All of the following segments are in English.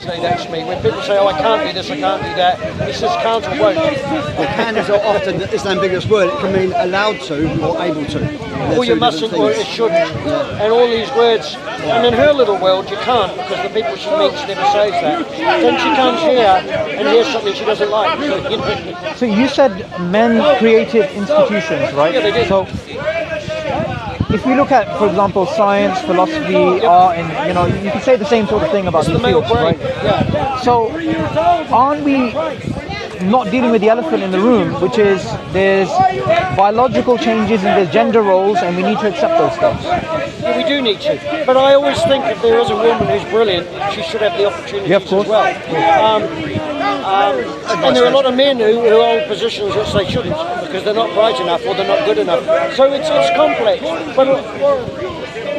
say that to me. When people say, oh, I can't do this, I can't do that, he says can't or won't. Well, can is often it's an ambiguous word. It can mean allowed to or able to. Or you mustn't or you shouldn't. And all these words. And in her little world, you can't, because the people she meets never says that. Then she comes here and hears something she doesn't like. So you said men created institutions, right? Yeah, they did. So if we look at, for example, science, philosophy, art, and you can say the same sort of thing about the male brain, right? Yeah. So aren't we not dealing with the elephant in the room, which is there's biological changes and there's gender roles, and we need to accept those steps? Yeah, we do need to. But I always think if there is a woman who's brilliant, she should have the opportunities as well. And there are a lot of men who hold positions which they shouldn't, because they're not bright enough or they're not good enough. So it's complex. But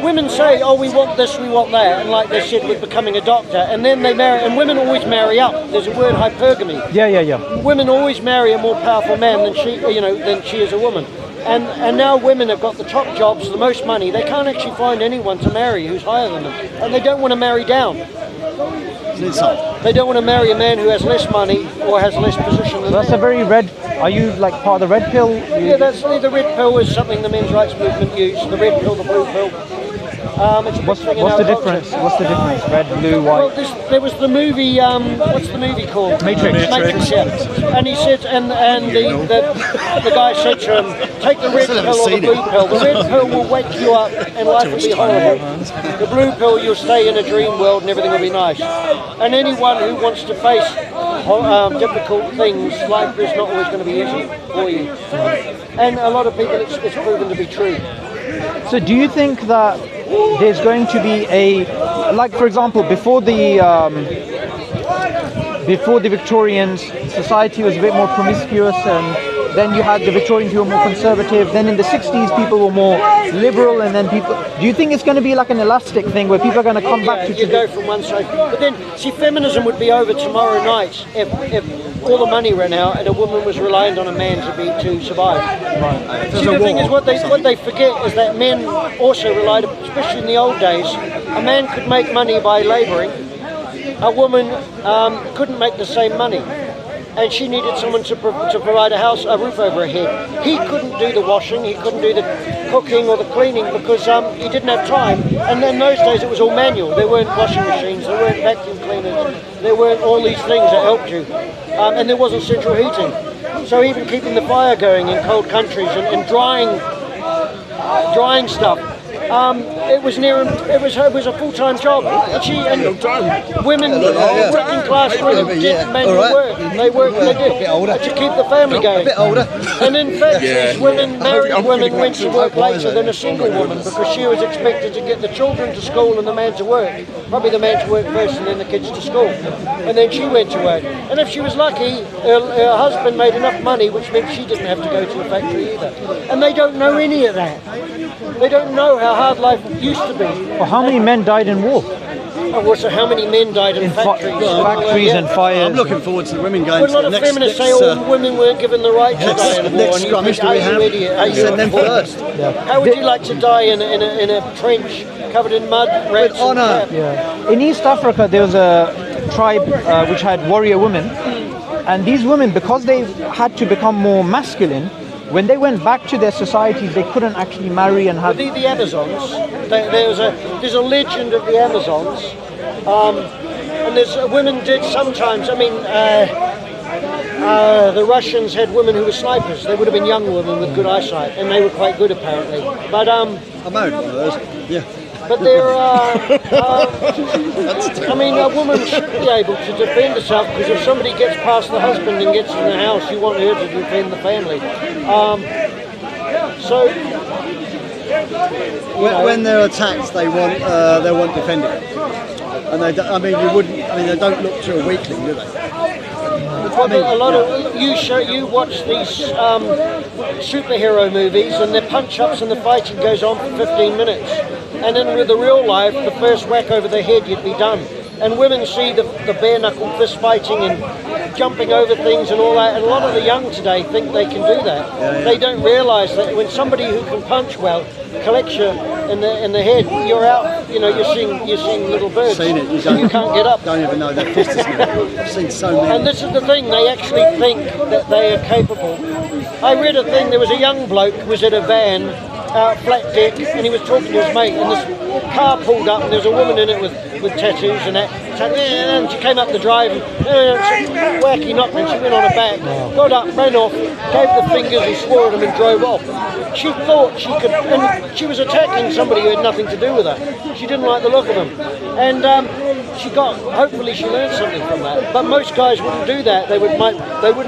women say, oh, we want this, we want that, and like they said with becoming a doctor, and then they marry, and women always marry up. There's a word, hypergamy. Yeah. Women always marry a more powerful man than she is a woman. And now women have got the top jobs, the most money. They can't actually find anyone to marry who's higher than them, and they don't want to marry down. They don't want to marry a man who has less money or has less position than them. That's a very red. Are you like part of the red pill? Yeah, the red pill is something the men's rights movement used. The red pill, the blue pill. What's the difference? What's the difference? Red, blue, white? Well, there was the movie. What's the movie called? Matrix. Yeah. And he said, and the guy said to him, take the red pill or the blue pill. The red pill will wake you up and life will be horrible. The blue pill, you'll stay in a dream world and everything will be nice. And anyone who wants to face difficult things, life is not always going to be easy for you. And a lot of people, it's proven to be true. So do you think that there's going to be like for example, before the Victorians, society was a bit more promiscuous, and then you had the Victorians who were more conservative, then in the 60s people were more liberal, and then do you think it's going to be like an elastic thing where people are going to come back to... You go from one side, but then, see, feminism would be over tomorrow night if all the money ran out and a woman was reliant on a man to survive. Right. See, the thing is, what they forget is that men also relied, especially in the old days, a man could make money by labouring, a woman couldn't make the same money. And she needed someone to provide a roof over her head. He couldn't do the washing, he couldn't do the cooking or the cleaning because he didn't have time. And in those days it was all manual. There weren't washing machines, there weren't vacuum cleaners, there weren't all these things that helped you. And there wasn't central heating. So even keeping the fire going in cold countries and drying stuff, it was a full-time job. And women, working class women, did manual work. They did to keep the family going. A bit older. And in fact, these women, married women, went to work later than a single woman because she was expected to get the children to school and the man to work. Probably the man to work first and then the kids to school. And then she went to work. And if she was lucky, her husband made enough money, which meant she didn't have to go to a factory either. And they don't know any of that. They don't know how hard life used to be. Well, how many men died in war? Oh, well, so how many men died in factories? Factories and fires. I'm looking forward to the women going to the next... A lot of feminists say all women weren't given the right to die in war. Next skirmish we have, send them first. How would you like to die in a trench covered in mud, rats and crap? Yeah. In East Africa, there was a tribe which had warrior women. And these women, because they had to become more masculine, when they went back to their societies, they couldn't actually marry and have... The Amazons, there's a legend of the Amazons, and women did sometimes, the Russians had women who were snipers. They would have been young women with good eyesight, and they were quite good apparently. But I'm out of those, yeah. But there are, a woman should be able to defend herself, because if somebody gets past the husband and gets in the house, you want her to defend the family. When they're attacked, they want defending, and they don't look to a weakling, do they? You watch these superhero movies, and the punch-ups and the fighting goes on for 15 minutes. And then with the real life, the first whack over the head, you'd be done. And women see the bare-knuckle fist fighting and jumping over things and all that. And a lot of the young today think they can do that. They don't realise that when somebody who can punch well collects you in the head, you're out. You know, you're seeing little birds. Seen it. You can't get up. Don't even know that fist is me. I've seen so many. And this is the thing, they actually think that they are capable. I read a thing, there was a young bloke who was at a van, flat deck, and he was talking to his mate, and this car pulled up, and there was a woman in it with tattoos and that. And she came up the drive, and wacky knocked her, and she went on her back, got up, ran off, gave the fingers and swore at him and drove off. She thought she could, and she was attacking somebody who had nothing to do with her. She didn't like the look of him. And hopefully she learned something from that. But most guys wouldn't do that. They wouldn't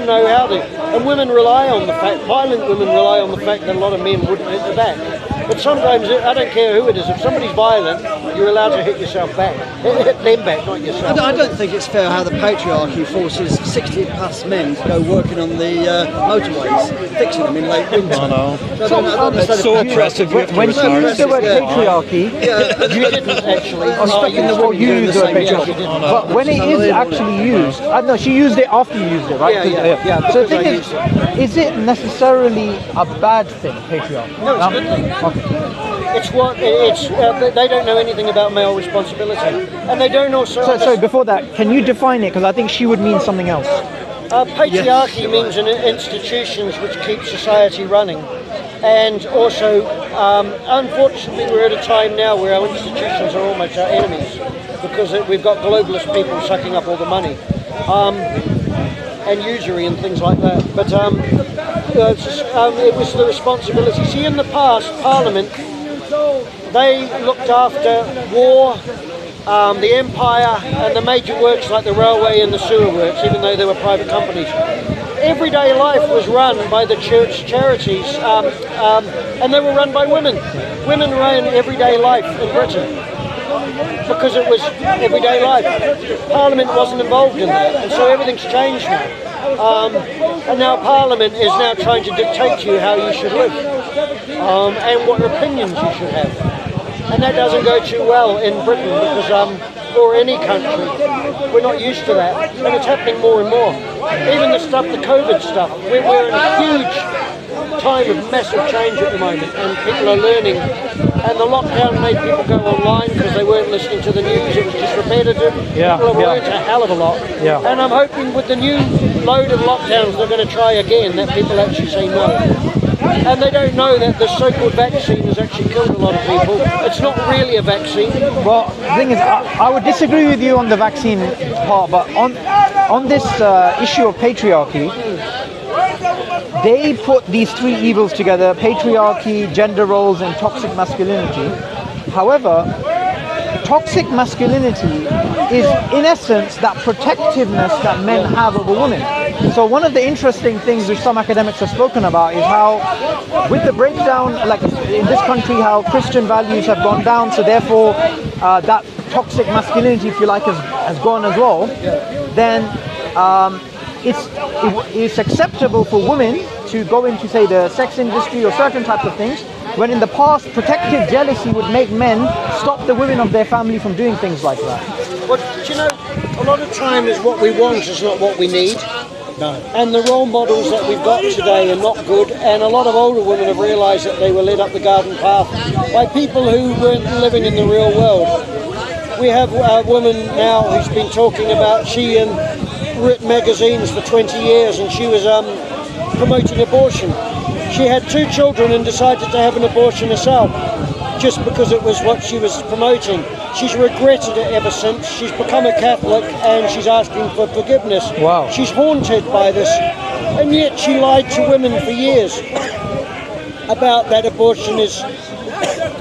know how to. And women rely on the fact, violent women rely on the fact that a lot of men wouldn't hit the back. But sometimes, I don't care who it is, if somebody's violent, you're allowed to hit yourself back. Hit them back, not yourself. I don't think it's fair how the patriarchy forces 60-plus men to go working on the motorways, fixing them in late winter. I know. It's so oppressive. When she used the word patriarchy, You didn't actually. I was stuck in the word you used the word patriarchy. But when it is actually used, no, she used it after you used it, right? Yeah. So the thing is it necessarily a bad thing, patriarchy? No, it's a good thing. Okay. They don't know anything about male responsibility, and they don't also. So before that, can you define it? Because I think she would mean something else. Patriarchy means institutions which keep society running, and also, unfortunately, we're at a time now where our institutions are almost our enemies because we've got globalist people sucking up all the money, and usury and things like that. But it was the responsibility. See, in the past, Parliament, they looked after war, the empire, and the major works like the railway and the sewer works, even though they were private companies. Everyday life was run by the church charities, and they were run by women. Women ran everyday life in Britain because it was everyday life. Parliament wasn't involved in that, and so everything's changed now. And now Parliament is now trying to dictate to you how you should live, and what opinions you should have. And that doesn't go too well in Britain because, or any country, we're not used to that. And it's happening more and more. Even the COVID stuff, we're in a huge time of massive change at the moment, and people are learning. And the lockdown made people go online because they weren't listening to the news, it was just repetitive. People have learned a hell of a lot. And I'm hoping with the new load of lockdowns they're going to try again, that people actually say no. And they don't know that the so-called vaccine has actually killed a lot of people. It's not really a vaccine. Well, the thing is, I would disagree with you on the vaccine part, but on this issue of patriarchy, they put these three evils together: patriarchy, gender roles, and toxic masculinity. However, toxic masculinity is, in essence, that protectiveness that men have over women. So one of the interesting things which some academics have spoken about is how, with the breakdown, like in this country, how Christian values have gone down, so therefore that toxic masculinity, if you like, has gone as well, then it's acceptable for women to go into, say, the sex industry or certain types of things, when in the past protective jealousy would make men stop the women of their family from doing things like that. Well, do you know, a lot of times what we want is not what we need. No. And the role models that we've got today are not good, and a lot of older women have realised that they were led up the garden path by people who weren't living in the real world. We have a woman now who's been talking about, she written magazines for 20 years, and she was promoting abortion. She had 2 children and decided to have an abortion herself, just because it was what she was promoting. She's regretted it ever since. She's become a Catholic and she's asking for forgiveness. Wow. She's haunted by this, and yet she lied to women for years about that abortion is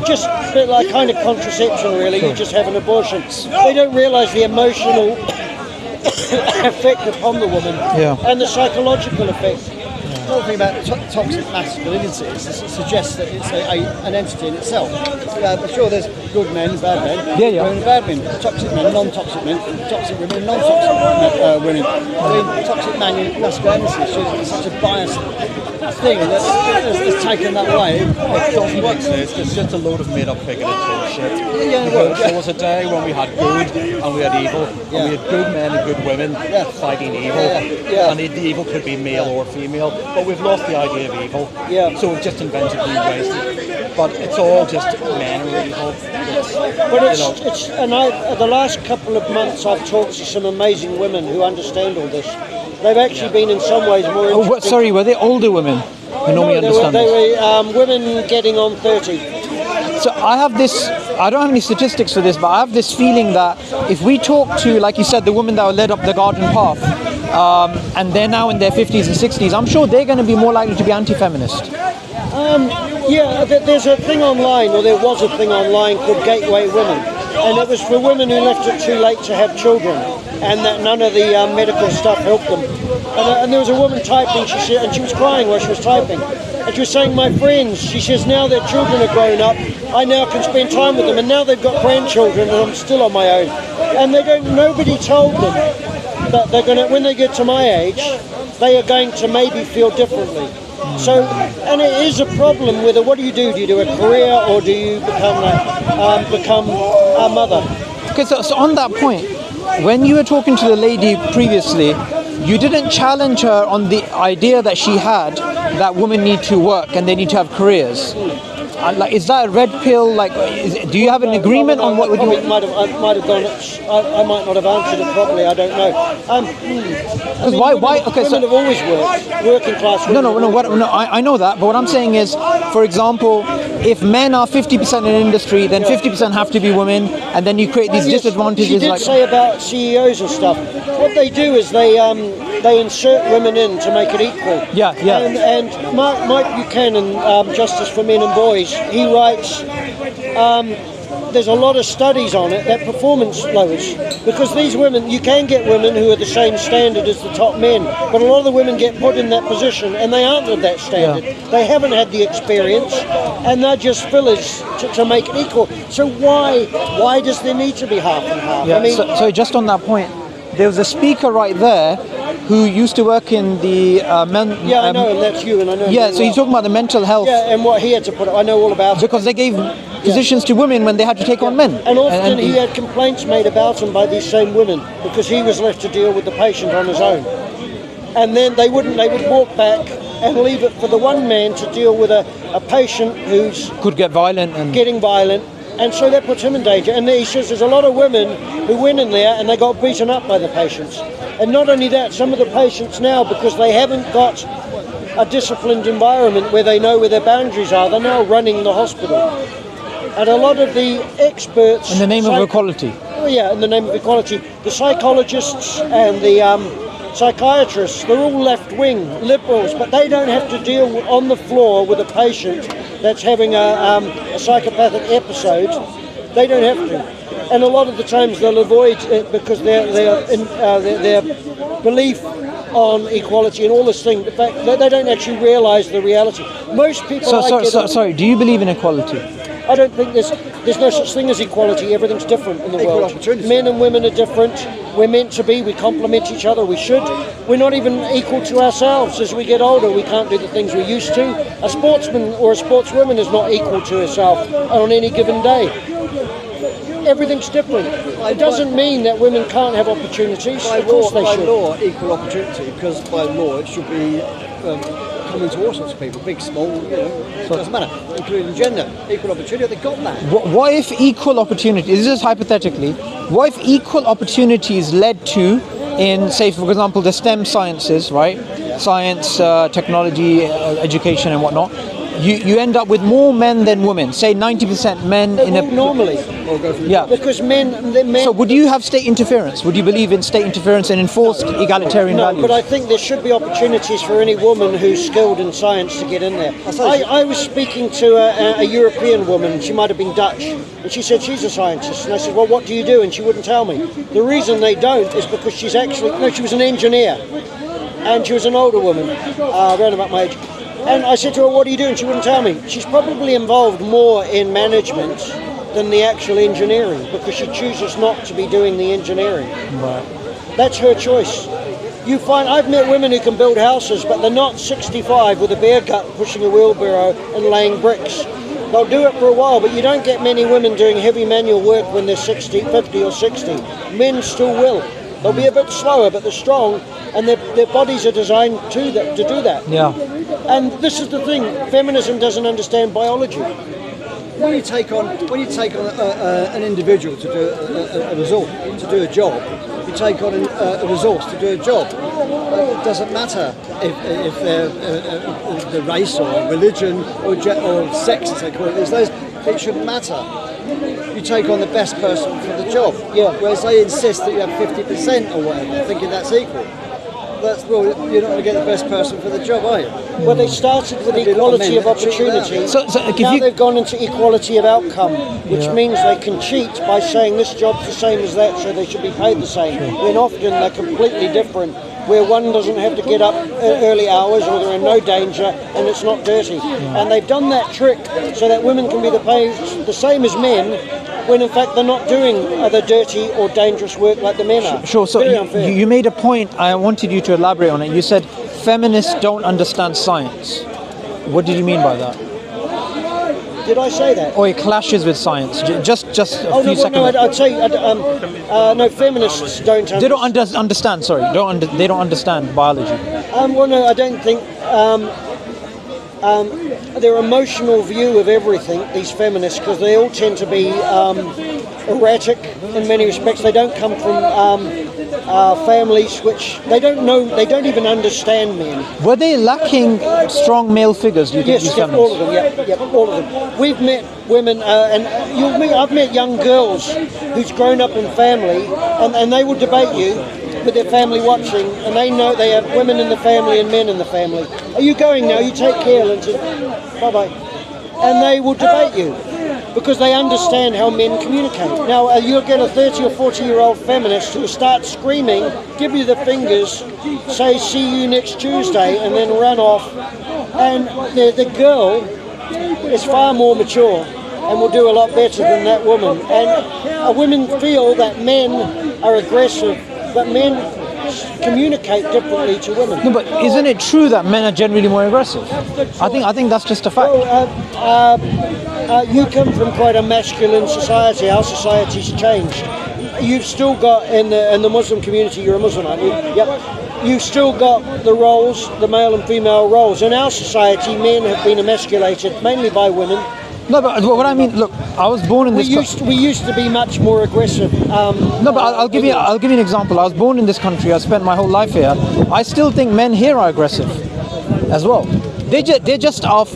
just a bit like kind of contraception, really. You just have an abortion. They don't realise the emotional effect upon the woman and the psychological effect. whole thing about toxic masculinity suggests that it's an entity in itself. But sure, there's good men, bad men, women, and bad men, toxic men, non-toxic men, toxic women, non-toxic women. I mean, toxic masculinity is such a biased thing that's taken that way. It doesn't exist. It's just a load of made-up figured bullshit. There was a day when we had good and we had evil, and we had good men and good women fighting evil, and the evil could be male or female, but we've lost the idea of evil. So we've just invented new ways. But it's all just men are evil. The last couple of months I've talked to some amazing women who understand all this. They've actually been in some ways more interesting. Sorry, were they older women who normally understand this? They were women getting on 30. So I have this, I don't have any statistics for this, but I have this feeling that if we talk to, like you said, the women that were led up the garden path, and they're now in their 50s and 60s, I'm sure they're going to be more likely to be anti-feminist. There's a thing online, or there was a thing online called Gateway Women, and it was for women who left it too late to have children, and that none of the medical stuff helped them. And there was a woman typing, she said, and she was crying while she was typing, and she was saying, my friends, she says, now their children are grown up, I now can spend time with them, and now they've got grandchildren, and I'm still on my own. And nobody told them that they're going to, when they get to my age, they are going to maybe feel differently. So, and it is a problem with what do you do? Do you do a career, or do you become a mother? Okay, so on that point, when you were talking to the lady previously, you didn't challenge her on the idea that she had that women need to work and they need to have careers. Is that a red pill? Do you have an agreement on what would you? I might have gone. I might not have answered it properly. I don't know. Why? Okay, women have always worked. Working class women. No. I know that. But what I'm saying is, for example, if men are 50% in industry, then 50% have to be women, and then you create these disadvantages. She did say about CEOs and stuff. What they do is they insert women in to make it equal. Yeah. And Mike Buchanan, Justice for Men and Boys, he writes, there's a lot of studies on it that performance lowers, because these women, you can get women who are the same standard as the top men, but a lot of the women get put in that position and they aren't of that standard. They haven't had the experience, and they're just fillers to make it equal. So why does there need to be half and half? Yeah. So just on that point, there was a speaker right there who used to work in the I know, and that's you, and I know. Yeah, so you're talking about the mental health. Yeah, and what he had to put. I know all about it. Because they gave positions to women when they had to take on men. And often he had complaints made about him by these same women because he was left to deal with the patient on his own. And then they would walk back and leave it for the one man to deal with a patient who's could get violent and getting violent. And so that puts him in danger. And he says there's a lot of women who went in there and they got beaten up by the patients. And not only that, some of the patients now, because they haven't got a disciplined environment where they know where their boundaries are, they're now running the hospital. And a lot of the experts... In the name of equality. Oh yeah, in the name of equality. The psychologists and the psychiatrists, they're all left-wing liberals, but they don't have to deal on the floor with a patient that's having a psychopathic episode. They don't have to. And a lot of the times they'll avoid it because their belief on equality and all this thing, the fact that they don't actually realise the reality. Most people Sorry, do you believe in equality? I don't think there's no such thing as equality. Everything's different in the world. Men and women are different. We're meant to be. We complement each other. We should. We're not even equal to ourselves. As we get older, we can't do the things we used to. A sportsman or a sportswoman is not equal to herself on any given day. Everything's different. It doesn't mean that women can't have opportunities. Of course they should. By law, equal opportunity, because by law it should be common to all sorts of people, big, small, it doesn't matter, including gender. Equal opportunity, they got that. What if equal opportunity, this is hypothetically, what if equal opportunities led to, in, say, for example, the STEM sciences, right? Yeah. Science, technology, education and whatnot. You end up with more men than women. Say 90% men normally. Yeah. Because men. So would you have state interference? Would you believe in state interference and enforced egalitarian values? But I think there should be opportunities for any woman who's skilled in science to get in there. I was speaking to a European woman. She might have been Dutch, and she said she's a scientist. And I said, well, what do you do? And she wouldn't tell me. The reason they don't is because she was an engineer. and she was an older woman, around about my age. And I said to her, what are you doing? She wouldn't tell me. She's probably involved more in management than the actual engineering, because she chooses not to be doing the engineering. Right. That's her choice. You find, I've met women who can build houses, but they're not 65 with a beer gut pushing a wheelbarrow and laying bricks. They'll do it for a while, but you don't get many women doing heavy manual work when they're 60, 50 or 60. Men still will. They'll be a bit slower, but they're strong, and their bodies are designed to do that. Yeah. And this is the thing, feminism doesn't understand biology. When you take on an individual to do a resource, to do a job, you take on a resource to do a job. It doesn't matter if they're the race or religion or sex, as they call it these days. It shouldn't matter. You take on the best person for the job. Yeah. Whereas they insist that you have 50% or whatever, thinking that's equal. Well, you're not going to get the best person for the job, are you? Well, they started with equality of opportunity. Now they've gone into equality of outcome, which means they can cheat by saying this job's the same as that, so they should be paid the same. When often they're completely different, where one doesn't have to get up early hours, or they're in no danger, and it's not dirty. And they've done that trick so that women can be the same as men, when in fact they're not doing other dirty or dangerous work like the men are. Sure, so you made a point, I wanted you to elaborate on it. You said feminists don't understand science. What did you mean by that? Did I say that? Or it clashes with science? Just a few seconds. No, I'd say, no, feminists don't understand. They don't understand, sorry, they don't understand biology. Well, no, I don't think... their emotional view of everything, these feminists, because they all tend to be erratic in many respects. They don't come from families which they don't know, they don't even understand men. Were they lacking strong male figures, do you think? Yes, all of them, yeah, all of them. We've met women, I've met young girls who's grown up in family, and they will debate you with their family watching, and they know they have women in the family and men in the family. Are you going now? You take care, Linton. Bye-bye. And they will debate you because they understand how men communicate. Now, you'll get a 30 or 40-year-old feminist who will start screaming, give you the fingers, say, see you next Tuesday, and then run off. And the girl is far more mature and will do a lot better than that woman. And women feel that men are aggressive, but men communicate differently to women. No, but isn't it true that men are generally more aggressive? I think that's just a fact. Well, you come from quite a masculine society. Our society's changed. You've still got in the Muslim community. You're a Muslim, aren't you? Yep. You've still got the roles, the male and female roles. In our society, men have been emasculated mainly by women. No, but what I mean, look, I was born in this. We used to be much more aggressive. No, but I'll give you an example. I was born in this country. I spent my whole life here. I still think men here are aggressive, as well. They're just off.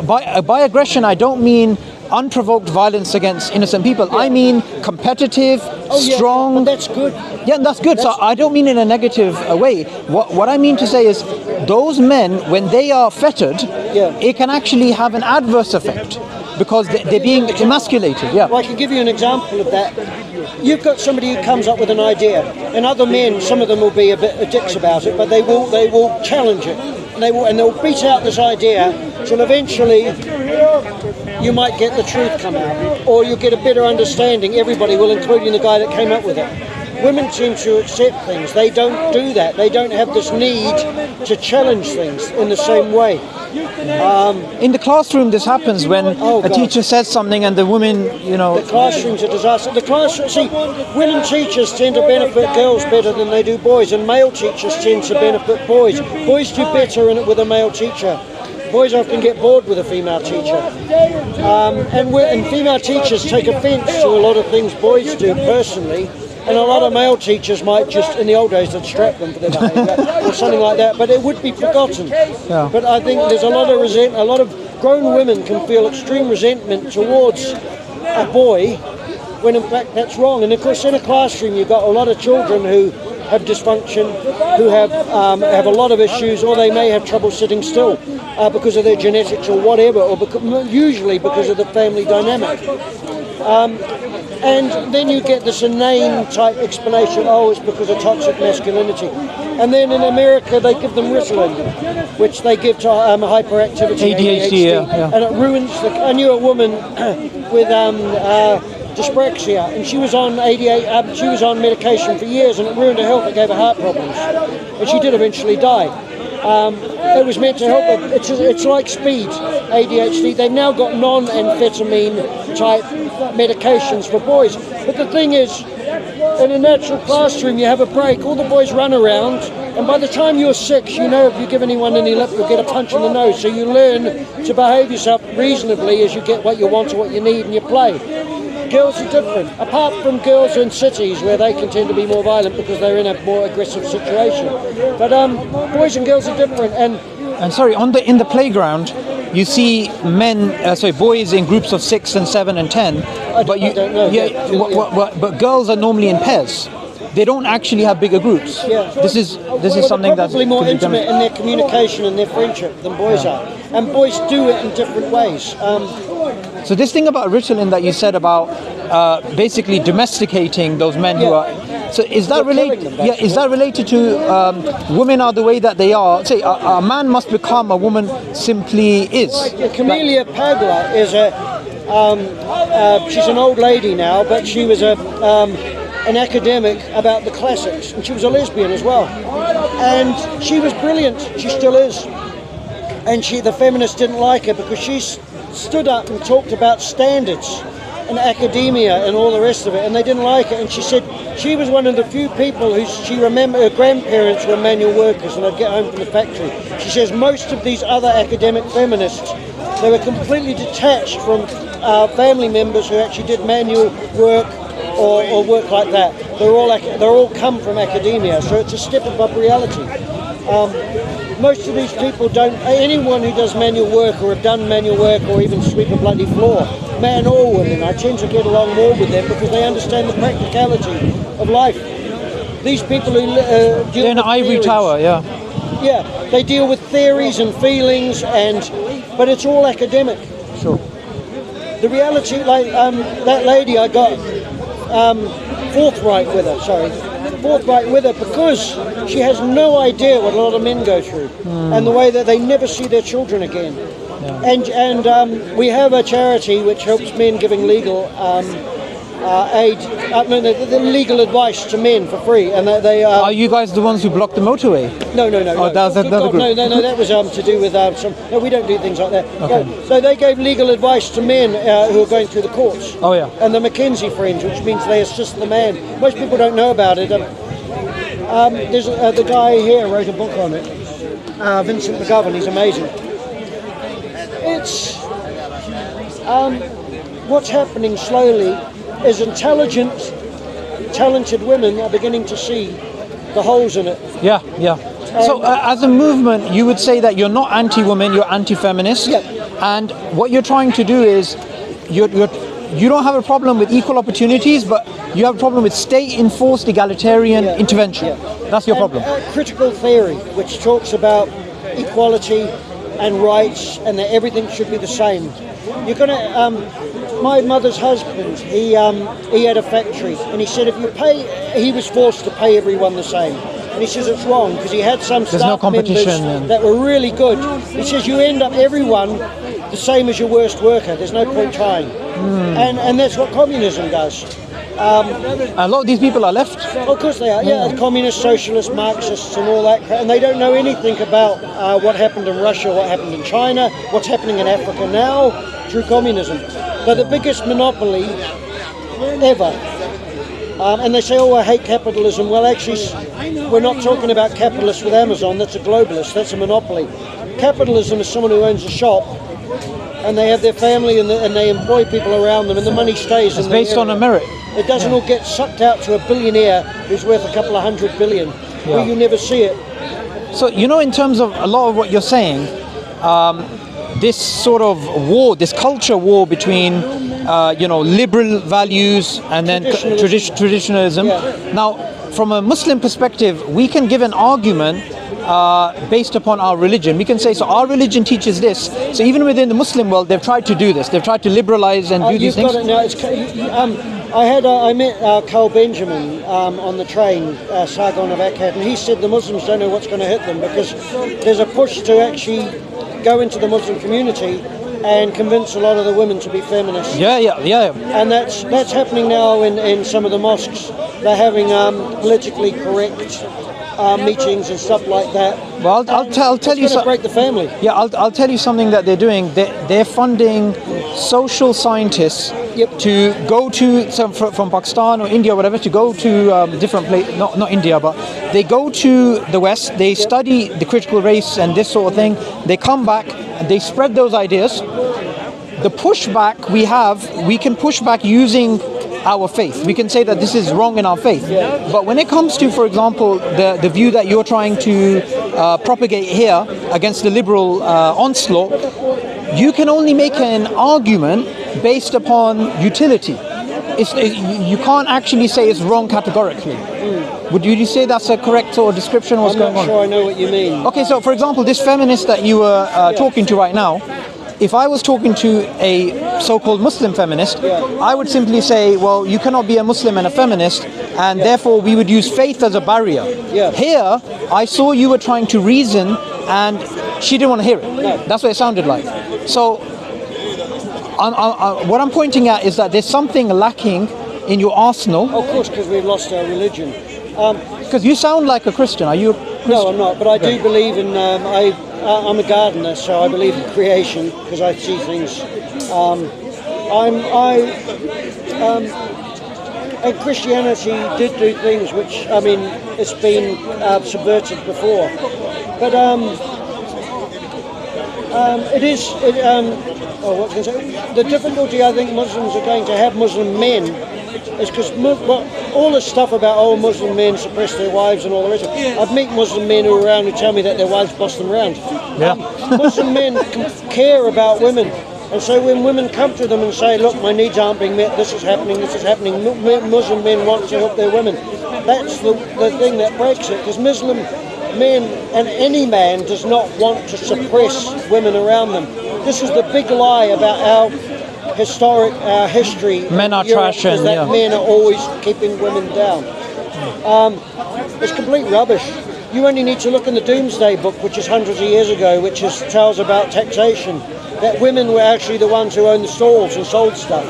By aggression, I don't mean unprovoked violence against innocent people. Yeah. I mean competitive, strong. But that's good. Yeah, that's good. So I don't mean in a negative way. What I mean to say is, those men, when they are fettered, it can actually have an adverse effect because they're being emasculated. Yeah. Well, I can give you an example of that. You've got somebody who comes up with an idea, and other men, some of them will be a bit dicks about it, but they will challenge it, and they'll beat out this idea till eventually you might get the truth come out, or you'll get a better understanding. Everybody will, including the guy that came up with it. Women seem to accept things. They don't do that. They don't have this need to challenge things in the same way. In the classroom, this happens when a teacher says something and the woman, The classroom's a disaster. Women teachers tend to benefit girls better than they do boys, and male teachers tend to benefit boys. Boys do better with a male teacher. Boys often get bored with a female teacher. And female teachers take offence to a lot of things boys do personally. And a lot of male teachers might just, in the old days, they'd strap them for their behaviour or something like that, but it would be forgotten. Yeah. But I think there's a lot of resentment. A lot of grown women can feel extreme resentment towards a boy when in fact that's wrong. And of course, in a classroom, you've got a lot of children who have dysfunction, who have a lot of issues, or they may have trouble sitting still because of their genetics or whatever, or usually because of the family dynamic. And then you get this inane type explanation, oh, it's because of toxic masculinity. And then in America, they give them Ritalin, which they give to hyperactivity, ADHD. And it ruins I knew a woman with dyspraxia, and she was on she was on medication for years, and it ruined her health. It gave her heart problems, and she did eventually die. It was meant to help her. It's like speed, ADHD. They've now got non-amphetamine type medications for boys. But the thing is, in a natural classroom, you have a break, all the boys run around, and by the time you're 6, you know if you give anyone any lip, you'll get a punch in the nose. So you learn to behave yourself reasonably as you get what you want or what you need and you play. Girls are different, apart from girls in cities where they can tend to be more violent because they're in a more aggressive situation. But boys and girls are different. And sorry, in the playground, you see boys in groups of 6 and 7 and 10. I don't know. But girls are normally in pairs. They don't actually have bigger groups. Yeah. This is something that's probably more intimate in their communication and their friendship than boys are. And boys do it in different ways. So this thing about Ritalin that you said about basically domesticating those men who are, so is that related? Yeah, is that related to women are the way that they are? Say a man must become a woman simply is. Camelia Paglia is she's an old lady now, but she was an academic about the classics, and she was a lesbian as well. And she was brilliant. She still is. And the feminists didn't like her because she stood up and talked about standards and academia and all the rest of it, and they didn't like it. And she said she was one of the few people who she remembered her grandparents were manual workers, and they'd get home from the factory. She says most of these other academic feminists, they were completely detached from family members who actually did manual work or work like that. They're all come from academia, so it's a step above reality. Most of these people don't, anyone who does manual work or have done manual work or even sweep a bloody floor, man or women, I tend to get along more with them because they understand the practicality of life. These people who deal in an ivory tower, yeah, they deal with theories and feelings, but it's all academic. Sure. The reality, like that lady, I got forthright with her because she has no idea what a lot of men go through and the way that they never see their children again. Yeah. And we have a charity which helps men giving legal aid, the legal advice to men for free. And they are you guys the ones who blocked the motorway? No. Oh, that was another group. No, that was to do with some. No, we don't do things like that. Okay. No, so they gave legal advice to men who are going through the courts. Oh yeah. And the Mackenzie Friends, which means they assist the man. Most people don't know about it. There's the guy here wrote a book on it. Vincent McGovern. He's amazing. It's what's happening slowly is intelligent, talented women are beginning to see the holes in it. Yeah. So as a movement, you would say that you're not anti-women, you're anti-feminist. Yeah. And what you're trying to do is, you don't have a problem with equal opportunities, but you have a problem with state-enforced egalitarian intervention. Yeah. That's your problem. Critical theory, which talks about equality and rights, and that everything should be the same. You're gonna. My mother's husband, he had a factory, and he said if you pay, he was forced to pay everyone the same. And he says it's wrong because he had some staff members that were really good. He says you end up everyone the same as your worst worker. There's no point trying. And that's what communism does. A lot of these people are left. Of course they are. Yeah, communists, socialists, Marxists, and all that. And they don't know anything about what happened in Russia, what happened in China, what's happening in Africa now through communism. They're the biggest monopoly ever. And they say, oh, I hate capitalism. Well, actually, we're not talking about capitalists with Amazon. That's a globalist. That's a monopoly. Capitalism is someone who owns a shop, and they have their family, and they employ people around them, and the money stays. It's based on a merit. It doesn't all get sucked out to a billionaire who's worth a couple of $100 billion, where you never see it. So, in terms of a lot of what you're saying, this sort of war, this culture war between, liberal values and then traditionalism. Yeah. Now, from a Muslim perspective, we can give an argument based upon our religion. We can say, so our religion teaches this. So even within the Muslim world, they've tried to do this. They've tried to liberalize and do these things. No, I met Carl Benjamin on the train, Sargon of Akkad, and he said the Muslims don't know what's going to hit them because there's a push to actually go into the Muslim community and convince a lot of the women to be feminists. Yeah. And that's happening now in some of the mosques. They're having politically correct meetings and stuff like that. Well, I'll tell you something. Break the family. Yeah, I'll tell you something that they're doing. They're funding social scientists to go to from Pakistan or India or whatever, to go to different places. Not India, but they go to the West. They study the critical race and this sort of thing. They come back and they spread those ideas. The pushback we can push back using our faith. We can say that this is wrong in our faith. But when it comes to, for example, the view that you're trying to propagate here against the liberal onslaught, you can only make an argument based upon utility. You can't actually say it's wrong categorically. Would you say that's a correct sort of description of what's going on? I'm not sure I know what you mean. Okay, so for example, this feminist that you were talking to right now, if I was talking to a so-called Muslim feminist, I would simply say, well, you cannot be a Muslim and a feminist, and therefore we would use faith as a barrier. Here, I saw you were trying to reason, and she didn't want to hear it. That's what it sounded like. So, what I'm pointing at is that there's something lacking in your arsenal. Of course, because we've lost our religion. Because you sound like a Christian. Are you a Christian? No, I'm not, but I do believe in... I'm a gardener, so I believe in creation because I see things. And Christianity did do things which, I mean, it's been subverted before. But what can I say? The difficulty I think Muslims are going to have, Muslim men, is because all this stuff about Muslim men suppress their wives and all the rest of it. I've met Muslim men who are around who tell me that their wives boss them around. Muslim men care about women, and so when women come to them and say, look, my needs aren't being met, this is happening, Muslim men want to help their women. That's the thing that breaks it, because Muslim men, and any man, does not want to suppress women around them. This is the big lie about our history. Men are trash, and men are always keeping women down. It's complete rubbish. You only need to look in the Doomsday Book, which is hundreds of years ago, which tells about taxation, that women were actually the ones who owned the stalls and sold stuff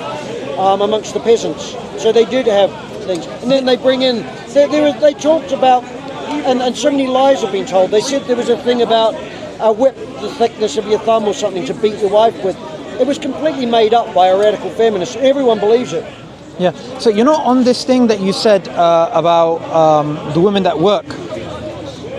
amongst the peasants. So they did have things. And then they bring in, they talked about, and so many lies have been told. They said there was a thing about a whip, the thickness of your thumb or something, to beat your wife with. It was completely made up by a radical feminist. Everyone believes it. Yeah. So, on this thing that you said about the women that work,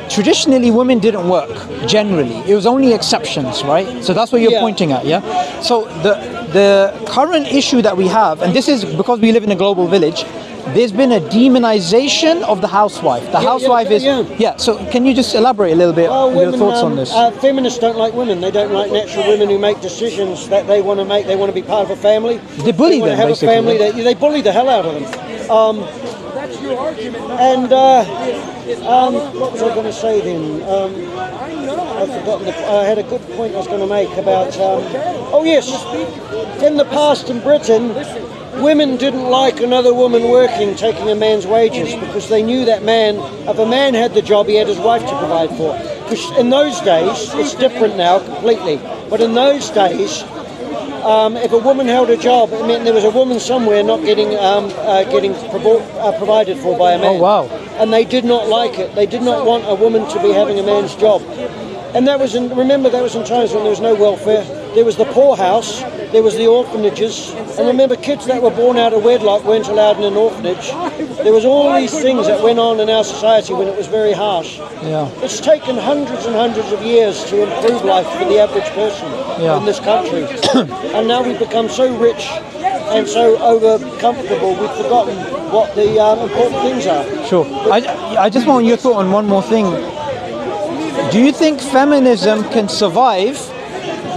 traditionally women didn't work, generally. It was only exceptions, right? So that's what you're pointing at, yeah? So the current issue that we have, and this is because we live in a global village, there's been a demonization of the housewife. The housewife is... So can you just elaborate a little bit your thoughts on this? Feminists don't like women. They don't like natural women who make decisions that they want to make. They want to be part of a family. They bully them, have basically. A family. They bully the hell out of them. That's your argument. And what was I going to say then? I've forgotten. I had a good point I was going to make about... in the past in Britain, women didn't like another woman working, taking a man's wages, because they knew that if a man had the job, he had his wife to provide for. Because in those days, it's different now completely, but in those days, if a woman held a job, it meant there was a woman somewhere not getting provided for by a man. Oh, wow. And they did not like it. They did not want a woman to be having a man's job. And that was in times when there was no welfare. There was the poorhouse, there was the orphanages, and remember, kids that were born out of wedlock weren't allowed in an orphanage. There was all these things that went on in our society when it was very harsh. Yeah. It's taken hundreds and hundreds of years to improve life for the average person in this country. And now we've become so rich and so over-comfortable, we've forgotten what the important things are. Sure. I just want your thought on one more thing. Do you think feminism can survive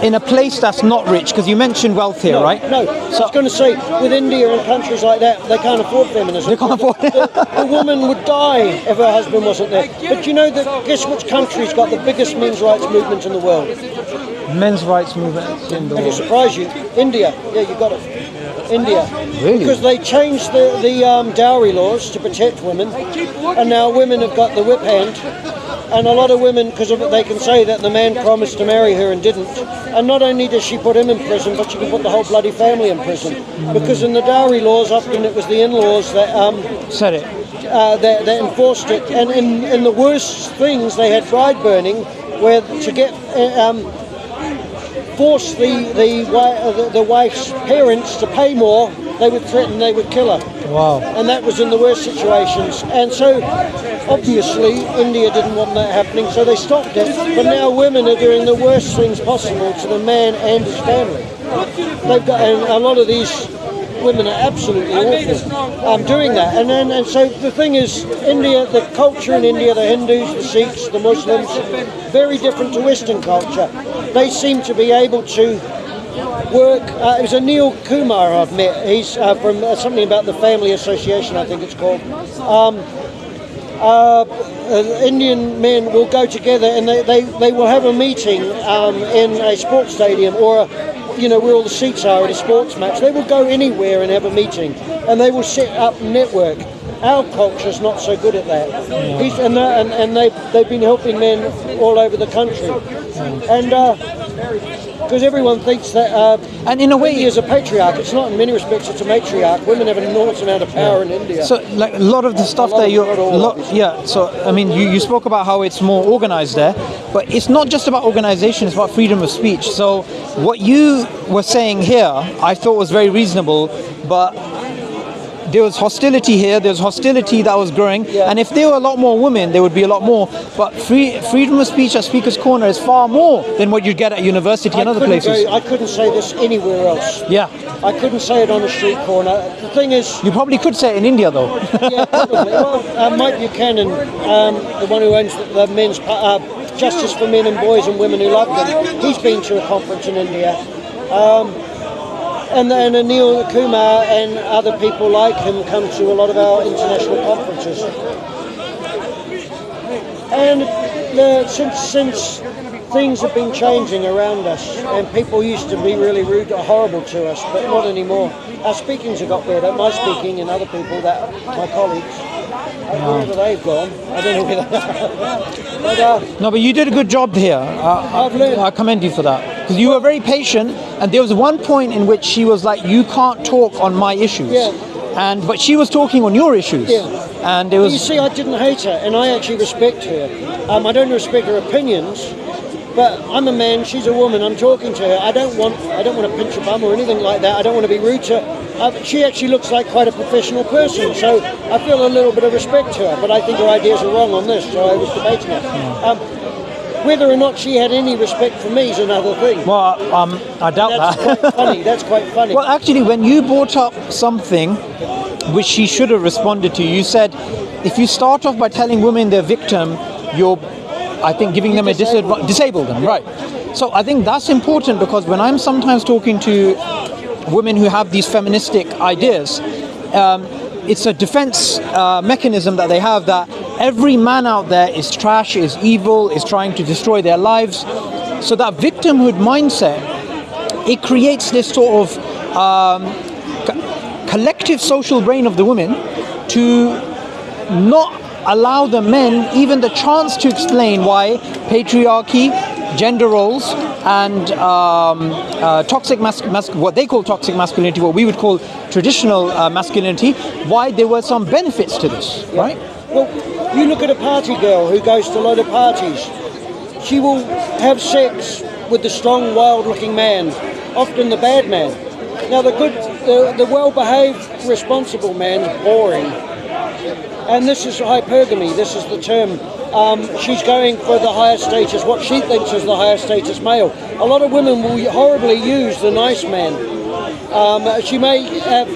in a place that's not rich? Because you mentioned wealth here, right? No. So I was going to say, with India and countries like that, they can't afford feminism. They can't afford it. The woman would die if her husband wasn't there. But guess which country's got the biggest men's rights movement in the world? Men's rights movement in the world. It'll surprise you. India. Yeah, you got it. India. Really? Because they changed the dowry laws to protect women, and now women have got the whip hand. And a lot of women, because of it, they can say that the man promised to marry her and didn't. And not only does she put him in prison, but she can put the whole bloody family in prison. Because in the dowry laws, often it was the in-laws that Said it. that enforced it. And in the worst things, they had bride burning, where to get force the wife's parents to pay more, they would threaten they would kill her. Wow. And that was in the worst situations. And so, obviously, India didn't want that happening, so they stopped it. But now women are doing the worst things possible to the man and his family. They've got, and a lot of these women are absolutely awful doing that. And so the thing is, India, the culture in India, the Hindus, the Sikhs, the Muslims, very different to Western culture. They seem to be able to work. It was a Neil Kumar I've met. He's from something about the Family Association, I think it's called. Indian men will go together and they will have a meeting in a sports stadium or where all the seats are at a sports match. They will go anywhere and have a meeting, and they will set up network. Our culture's not so good at that. And they've been helping men all over the country. And because everyone thinks that and in a way India is a patriarch. It's not. In many respects, it's a matriarch. Women have an enormous amount of power in India. So, like a lot of the stuff that so I mean, you spoke about how it's more organized there, but it's not just about organization. It's about freedom of speech. So, what you were saying here, I thought was very reasonable, but there was hostility here, there was hostility that was growing, and if there were a lot more women, there would be a lot more. But freedom of speech at Speaker's Corner is far more than what you'd get at university and other places. I couldn't say this anywhere else. Yeah. I couldn't say it on a street corner. The thing is... You probably could say it in India, though. Yeah, probably. Well, Mike Buchanan, the one who owns the men's Justice for Men and Boys and Women Who Love Them, he's been to a conference in India. And Anil Kumar and other people like him come to a lot of our international conferences. And since things have been changing around us, and people used to be really rude or horrible to us, but not anymore. Our speakings have got better, my speaking and other people, my colleagues. Wherever they've gone, I don't know where they are. But, no, but you did a good job here. I've learned. I commend you for that. Because you were very patient, and there was one point in which she was like, you can't talk on my issues. Yeah. But she was talking on your issues. Yeah. And it was... You see, I didn't hate her, and I actually respect her. I don't respect her opinions, but I'm a man, she's a woman, I'm talking to her. I don't want to pinch her bum or anything like that. I don't want to be rude to her. She actually looks like quite a professional person, so I feel a little bit of respect to her, but I think her ideas are wrong on this, so I was debating her. Whether or not she had any respect for me is another thing. Well, I doubt that. Quite funny. That's quite funny. Well, actually, when you brought up something which she should have responded to, you said, if you start off by telling women they're victim, you're, I think, giving them a disadvantage, disable them, right? So I think that's important, because when I'm sometimes talking to women who have these feministic ideas, it's a defense mechanism that they have, that every man out there is trash, is evil, is trying to destroy their lives. So that victimhood mindset, it creates this sort of collective social brain of the women to not allow the men even the chance to explain why patriarchy, gender roles, and toxic what they call toxic masculinity, what we would call traditional masculinity, why there were some benefits to this, right? Well, you look at a party girl who goes to a lot of parties. She will have sex with the strong, wild-looking man, often the bad man. Now, the well-behaved, responsible man's boring. And this is hypergamy, this is the term. She's going for the higher status, what she thinks is the higher status male. A lot of women will horribly use the nice man. She may have,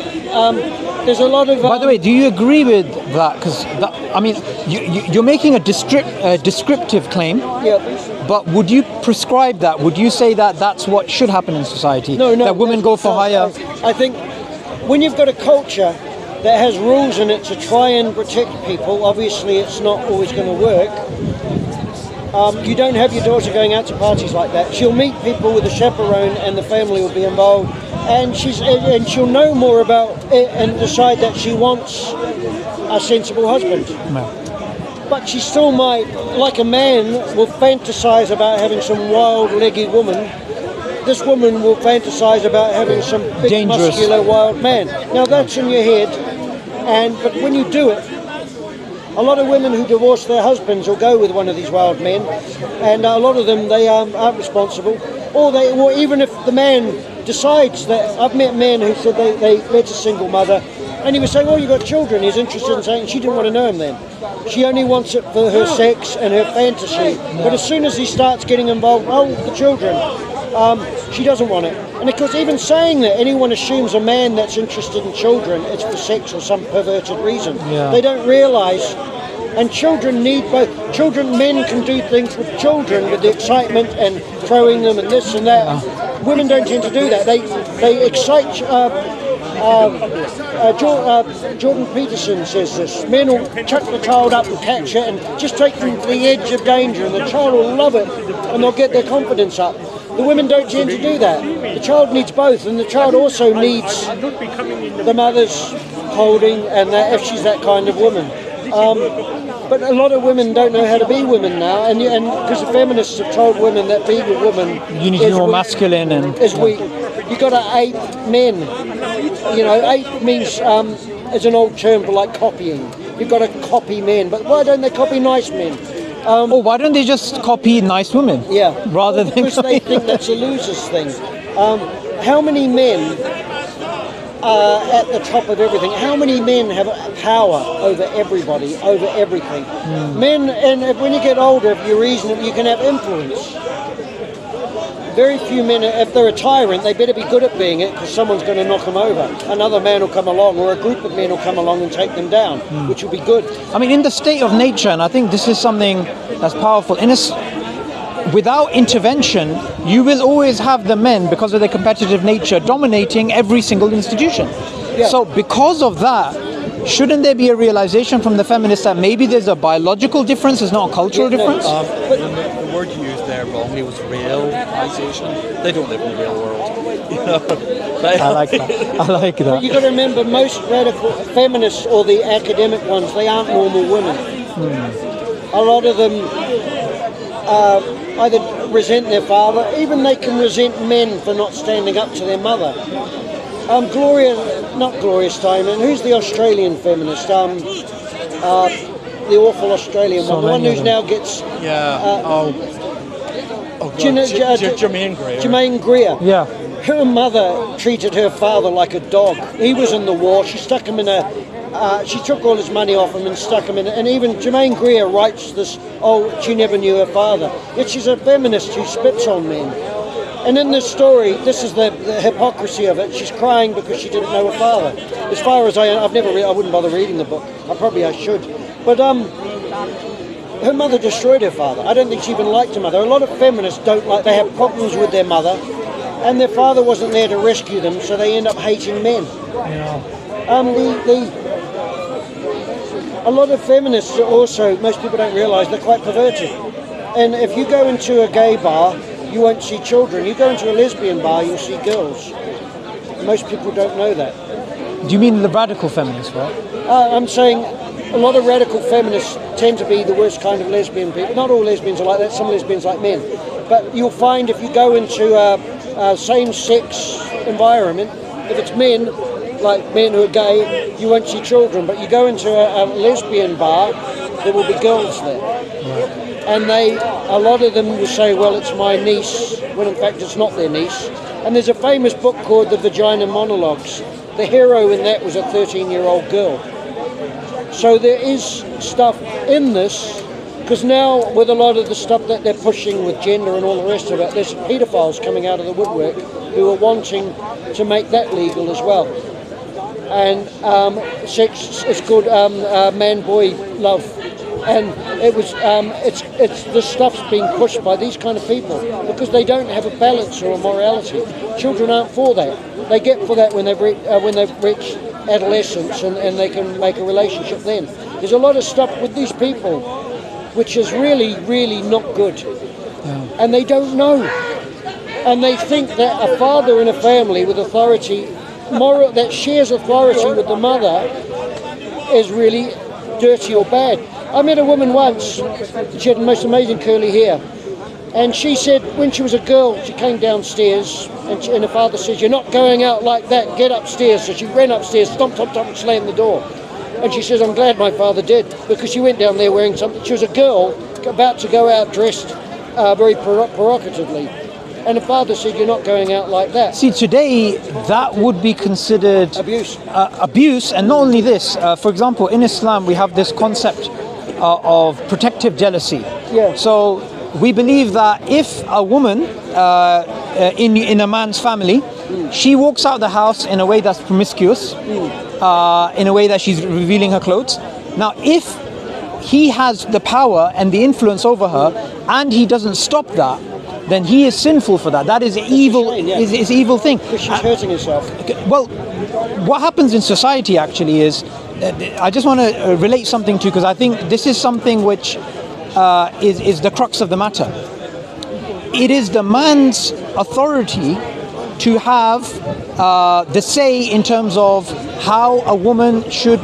there's a lot of... By the way, do you agree with that? Because, I mean, you're making a descriptive claim, but would you prescribe that? Would you say that that's what should happen in society? No. That women go for higher... I think when you've got a culture that has rules in it to try and protect people, obviously it's not always going to work. You don't have your daughter going out to parties like that. She'll meet people with a chaperone, and the family will be involved, and she'll know more about it and decide that she wants a sensible husband. No. But she still might, like a man will fantasize about having some wild-legged woman. This woman will fantasize about having some big, Dangerous, muscular, wild man. Now that's in your head, but when you do it, a lot of women who divorce their husbands will go with one of these wild men, and a lot of them, they aren't responsible. Or even if the man decides that, I've met men who said they met a single mother, and he was saying, oh, you've got children. He's interested in saying, she didn't want to know him then. She only wants it for her sex and her fantasy. But as soon as he starts getting involved, oh, the children, she doesn't want it. And of course, even saying that, anyone assumes a man that's interested in children, it's for sex or some perverted reason. Yeah. They don't realise, and children need both. Men can do things with children, with the excitement and throwing them and this and that. Yeah. Women don't tend to do that. They excite. Jordan Peterson says this. Men will chuck the child up and catch it and just take them to the edge of danger, and the child will love it, and they'll get their confidence up. The women don't tend to do that. The child needs both, and the child also needs the mother's holding, and that if she's that kind of woman. But a lot of women don't know how to be women now, and because the feminists have told women that being a woman you need to be more masculine and is weak. You got to ape men. Ape means is an old term for like copying. You've got to copy men, but why don't they copy nice men? Why don't they just copy nice women? Yeah, rather than because they think that's a loser's thing. How many men at the top of everything? How many men have power over everybody, over everything? Men, and when you get older, if you're reasonable, you can have influence. Very few men, if they're a tyrant, they better be good at being it, because someone's going to knock them over. Another man will come along, or a group of men will come along and take them down, which will be good. I mean, in the state of nature, and I think this is something that's powerful, without intervention, you will always have the men, because of their competitive nature, dominating every single institution. Yeah. So because of that, shouldn't there be a realization from the feminists that maybe there's a biological difference, it's not a cultural difference? The word you used there wrongly was realization. They don't live in the real world. I like that. You've got to remember, most radical feminists, or the academic ones, they aren't normal women. A lot of them either resent their father, even they can resent men for not standing up to their mother. Gloria Steinem, who's the Australian feminist? The awful Australian one, the one who now gets... Germaine Greer. Yeah. Her mother treated her father like a dog. He was in the war. She stuck him in she took all his money off him and stuck him in. And even Germaine Greer writes this, she never knew her father. Yet she's a feminist who spits on men. And in this story, this is the hypocrisy of it. She's crying because she didn't know her father. As far as I wouldn't bother reading the book. I should. But her mother destroyed her father. I don't think she even liked her mother. A lot of feminists they have problems with their mother, and their father wasn't there to rescue them, so they end up hating men. Yeah. A lot of feminists are also, most people don't realise, they're quite perverted. And if you go into a gay bar, you won't see children. You go into a lesbian bar, you'll see girls. Most people don't know that. Do you mean the radical feminists, right? I'm saying a lot of radical feminists tend to be the worst kind of lesbian people. Not all lesbians are like that, some lesbians like men. But you'll find if you go into a same-sex environment, if it's men, like men who are gay, you won't see children. But you go into a lesbian bar, there will be girls there. Right. And a lot of them will say, well, it's my niece, when in fact it's not their niece. And there's a famous book called The Vagina Monologues. The hero in that was a 13-year-old girl. So there is stuff in this, because now with a lot of the stuff that they're pushing with gender and all the rest of it, there's paedophiles coming out of the woodwork who are wanting to make that legal as well. And sex is good, man-boy love. And it's the stuff's being pushed by these kind of people because they don't have a balance or a morality. Children aren't for that. They get for that when they've reached adolescence and they can make a relationship then. There's a lot of stuff with these people which is really, really not good. And they don't know. And they think that a father in a family with authority, that shares authority with the mother, is really dirty or bad. I met a woman once, she had the most amazing curly hair, and she said when she was a girl, she came downstairs, and her father says, "You're not going out like that, get upstairs." So she ran upstairs, stomp, and slammed the door. And she says, "I'm glad my father did," because she went down there wearing something. She was a girl about to go out dressed very provocatively. And the father said, "You're not going out like that." See, today that would be considered Abuse. Abuse, and not only this. For example, in Islam, we have this concept of protective jealousy. Yeah. So we believe that if a woman in a man's family, she walks out the house in a way that's promiscuous, in a way that she's revealing her clothes. Now, if he has the power and the influence over her, and he doesn't stop that, then he is sinful for that. That is evil. Is evil thing. Because she's hurting herself. Well, what happens in society actually is, I just want to relate something to, because I think this is something which is the crux of the matter. It is the man's authority to have the say in terms of how a woman should,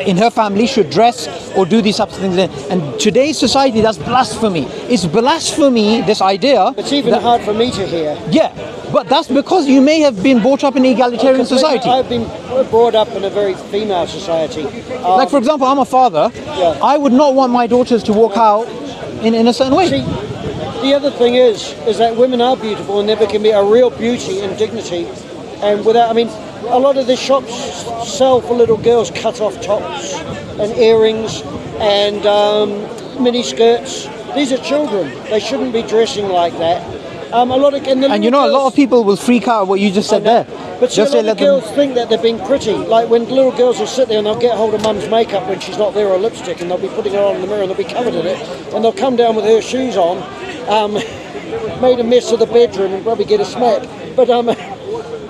in her family, should dress or do these types of things. And today's society, that's blasphemy. It's blasphemy, this idea. It's even hard for me to hear. Yeah, but that's because you may have been brought up in an egalitarian society. I've been brought up in a very female society. Like, for example, I'm a father. Yeah. I would not want my daughters to walk out in a certain way. See, the other thing is that women are beautiful, and there can be a real beauty and dignity. And without, I mean, a lot of the shops sell for little girls cut-off tops and earrings and mini skirts. These are children. They shouldn't be dressing like that. A lot of, and you know, a lot of people will freak out at what you just said there. But see, a lot of girls think that they're being pretty. Like when little girls will sit there and they'll get hold of mum's makeup when she's not there, or lipstick, and they'll be putting it on in the mirror and they'll be covered in it. And they'll come down with her shoes on, made a mess of the bedroom and probably get a smack. But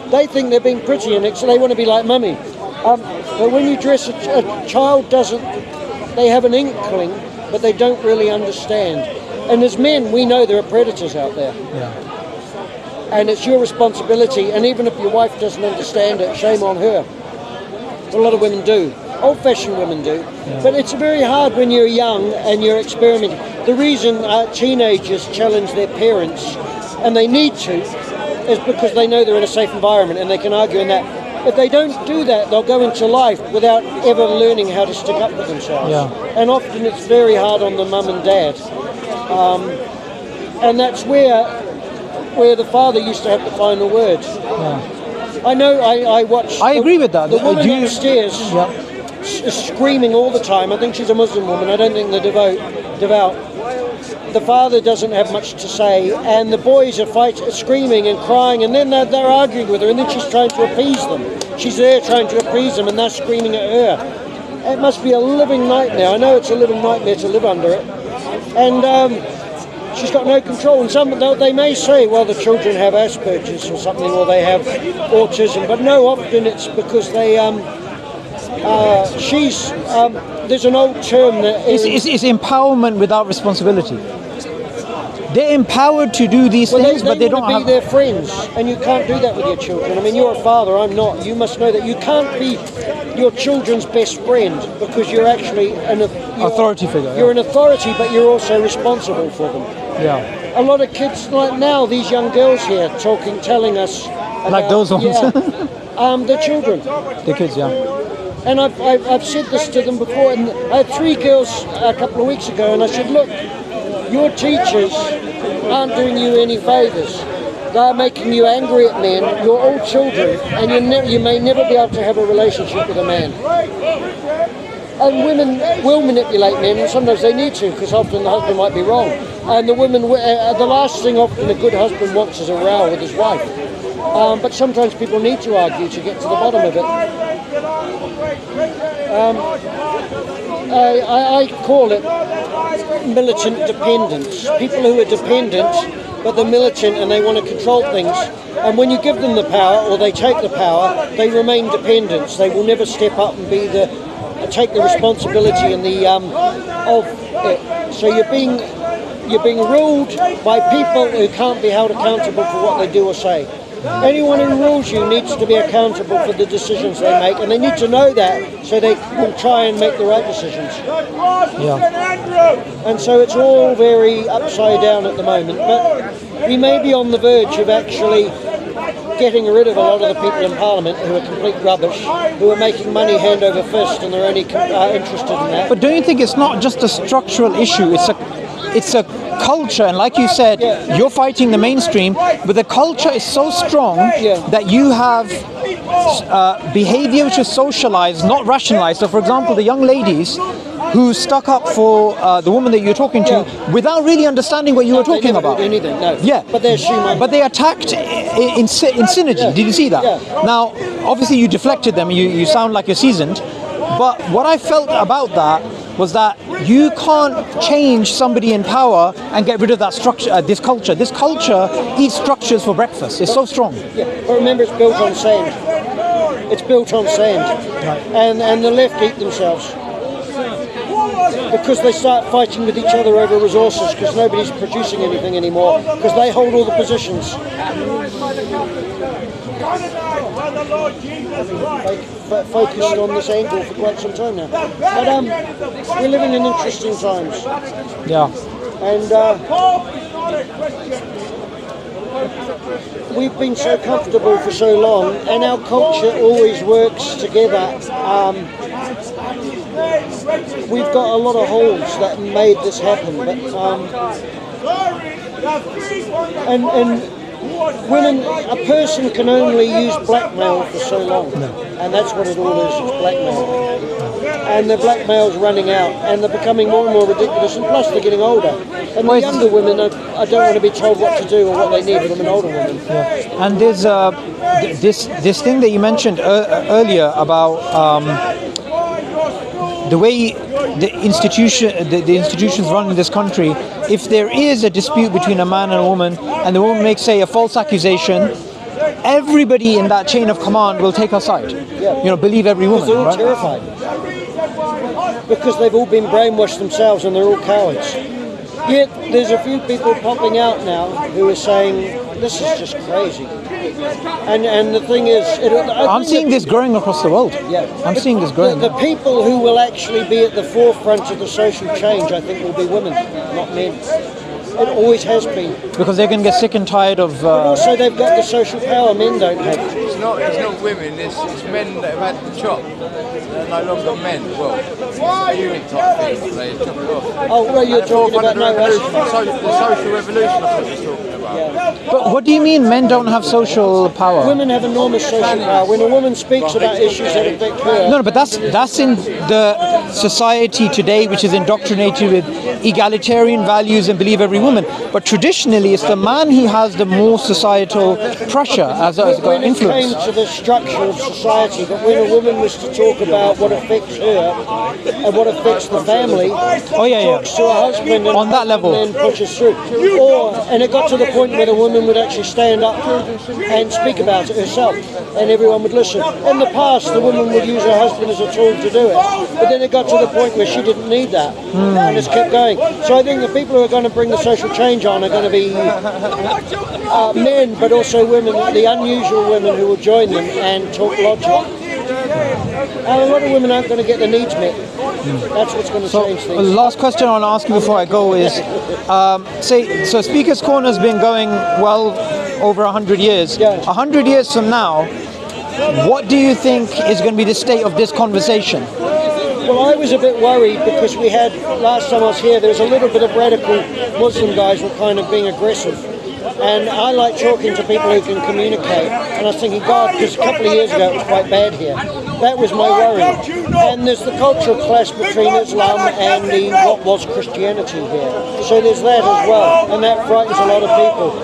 they think they're being pretty in it, so they want to be like mummy. But when you dress, a child doesn't, they have an inkling, but they don't really understand. And as men, we know there are predators out there. Yeah. And it's your responsibility, and even if your wife doesn't understand it, shame on her. A lot of women do. Old-fashioned women do. Yeah. But it's very hard when you're young and you're experimenting. The reason teenagers challenge their parents, and they need to, is because they know they're in a safe environment and they can argue in that. If they don't do that, they'll go into life without ever learning how to stick up for themselves. Yeah. And often it's very hard on the mum and dad. And that's where the father used to have the final word. Yeah. I know, I watched... I agree with that. The woman upstairs is screaming all the time. I think she's a Muslim woman. I don't think they're devout. The father doesn't have much to say, and the boys are screaming and crying, and then they're arguing with her, and then she's trying to appease them. She's there trying to appease them, and they're screaming at her. It must be a living nightmare. I know it's a living nightmare to live under it. And she's got no control. And they may say, well, the children have Asperger's or something, or they have autism, but no, often it's because they... there's an old term that is... It's empowerment without responsibility. They're empowered to do these things, but they don't have... They want to be their friends, and you can't do that with your children. I mean, you're a father, I'm not. You must know that you can't be your children's best friend, because you're actually an authority figure. You're an authority, but you're also responsible for them. Yeah. A lot of kids, like now, these young girls here telling us... About, like those ones? Yeah, the children. The kids, yeah. And I've said this to them before, and I had 3 girls a couple of weeks ago, and I said, look, your teachers aren't doing you any favours. They're making you angry at men. You're all children, and you may never be able to have a relationship with a man. And women will manipulate men, and sometimes they need to, because often the husband might be wrong. And the women, the last thing often a good husband wants is a row with his wife. But sometimes people need to argue to get to the bottom of it. I call it militant dependence. People who are dependent, but they're militant and they want to control things. And when you give them the power, or they take the power, they remain dependents. They will never step up and take the responsibility and the of it. So you're being ruled by people who can't be held accountable for what they do or say. Anyone who rules you needs to be accountable for the decisions they make, and they need to know that so they will try and make the right decisions. Yeah. And so it's all very upside down at the moment, but we may be on the verge of actually getting rid of a lot of the people in Parliament who are complete rubbish, who are making money hand over fist, and they're only interested in that. But don't you think it's not just a structural issue? It's a culture, and like you said, you're fighting the mainstream, but the culture is so strong that you have behavior which is socialized, not rationalized. So for example, the young ladies who stuck up for the woman that you're talking to without really understanding what you were talking about. Anything, no. Yeah, but they attacked in synergy. Did you see that? Now, obviously you deflected them. You sound like you're seasoned, but what I felt about that was that you can't change somebody in power and get rid of that structure, this culture. This culture eats structures for breakfast. It's so strong. Yeah, but remember, it's built on sand. It's built on sand, and the left eat themselves because they start fighting with each other over resources because nobody's producing anything anymore because they hold all the positions. Focused on this angle for quite some time now, but we're living in interesting times. Yeah. And we've been so comfortable for so long, and our culture always works together. We've got a lot of holes that made this happen, but and women, a person can only use blackmail for so long, and that's what it all is, it's blackmail. And the blackmail's running out, and they're becoming more and more ridiculous, and plus they're getting older. And the younger women, I don't want to be told what to do or what they need from an older woman. Yeah. And there's this thing that you mentioned earlier about the way the institutions run in this country. If there is a dispute between a man and a woman, and the woman makes, say, a false accusation, everybody in that chain of command will take her side. You know, believe every woman. They're all right? terrified because they've all been brainwashed themselves, and they're all cowards. Yet there's a few people popping out now who are saying this is just crazy. And the thing is, I'm seeing this growing across the world. Yeah, I'm seeing this growing. The people who will actually be at the forefront of the social change, I think, will be women, not men. It always has been. Because they're going to get sick and tired of... But also they've got the social power men don't have. It's not women, it's men that have had the chop. They're no longer men. Well, unit type thing, they chop it off. Oh, well, you're talking about the social revolution, I think you're talking about. Yeah. But what do you mean men don't have social power? Women have enormous social power. When a woman speaks about issues that affect her... No, but that's in the society today, which is indoctrinated with egalitarian values and believe every woman. But traditionally, it's the man who has the more societal pressure as an influence. When it came to the structure of society, but when a woman was to talk about what affects her and what affects the family, talks to her husband and on that level, and then pushes through. And it got to the point where the woman would actually stand up and speak about it herself, and everyone would listen. In the past, the woman would use her husband as a tool to do it, but then it got to the point where she didn't need that, and it's kept going. So I think the people who are going to bring the social change on are going to be men, but also women, the unusual women who will join them and talk logic. And a lot of women aren't going to get their needs met. That's what's going to change things. The last question I want to ask you before I go is, so Speaker's Corner has been going well over 100 years. 100 years from now, what do you think is going to be the state of this conversation? Well, I was a bit worried because we had, last time I was here, there was a little bit of radical Muslim guys were kind of being aggressive. And I like talking to people who can communicate. And I was thinking, God, because a couple of years ago it was quite bad here. That was my worry. And there's the cultural clash between Islam and what was Christianity here. So there's that as well. And that frightens a lot of people.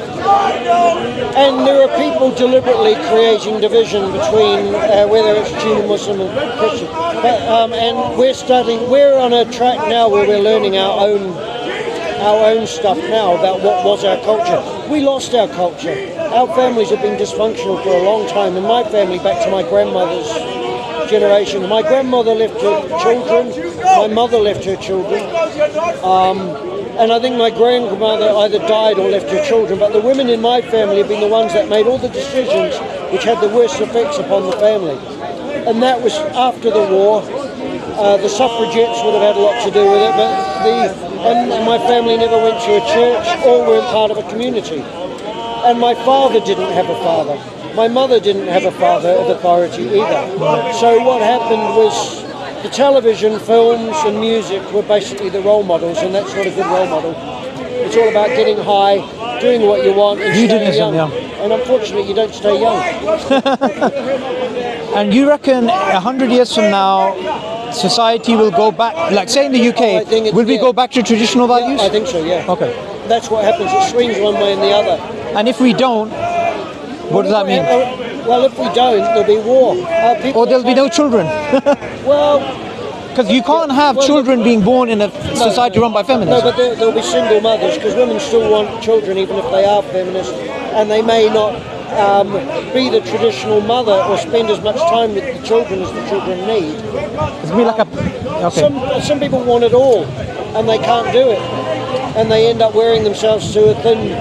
And there are people deliberately creating division between whether it's Jew, Muslim and Christian. But, and we're on a track now where we're learning our own stuff now about what was our culture. We lost our culture. Our families have been dysfunctional for a long time. In my family, back to my grandmother's generation. My grandmother left her children, my mother left her children, and I think my grandmother either died or left her children, but the women in my family have been the ones that made all the decisions which had the worst effects upon the family. And that was after the war. The suffragettes would have had a lot to do with it, but and my family never went to a church or weren't part of a community. And my father didn't have a father. My mother didn't have a father of authority either. So what happened was the television, films and music were basically the role models, and that's not a good role model. It's all about getting high, doing what you want and staying young. And unfortunately you don't stay young. And you reckon 100 years from now society will go back, like say in the UK, will we go back to traditional values? Yeah, I think so, yeah. Okay. That's what happens, it swings one way and the other. And if we don't, what does that mean? Well, if we don't, there'll be war. Or there'll be no children. Well, because you can't have children being born in a society run by feminists. No, but there'll be single mothers, because women still want children even if they are feminists, and they may not be the traditional mother or spend as much time with the children as the children need. It's be like a... Okay. Some people want it all, and they can't do it, and they end up wearing themselves to a thin,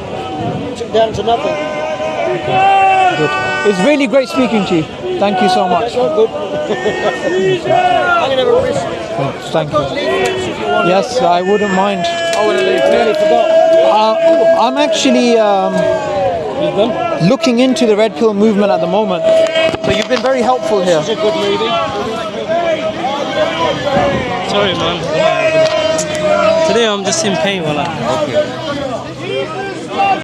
down to nothing. Good. It's really great speaking to you. Thank you so much. That's good. I'm going to have a risk. Thank you. Yes, I wouldn't mind. I want to leave. I nearly forgot. I'm actually looking into the Red Pill movement at the moment. So you've been very helpful here. It's a good movie. Sorry, man. Today I'm just in pain. Okay.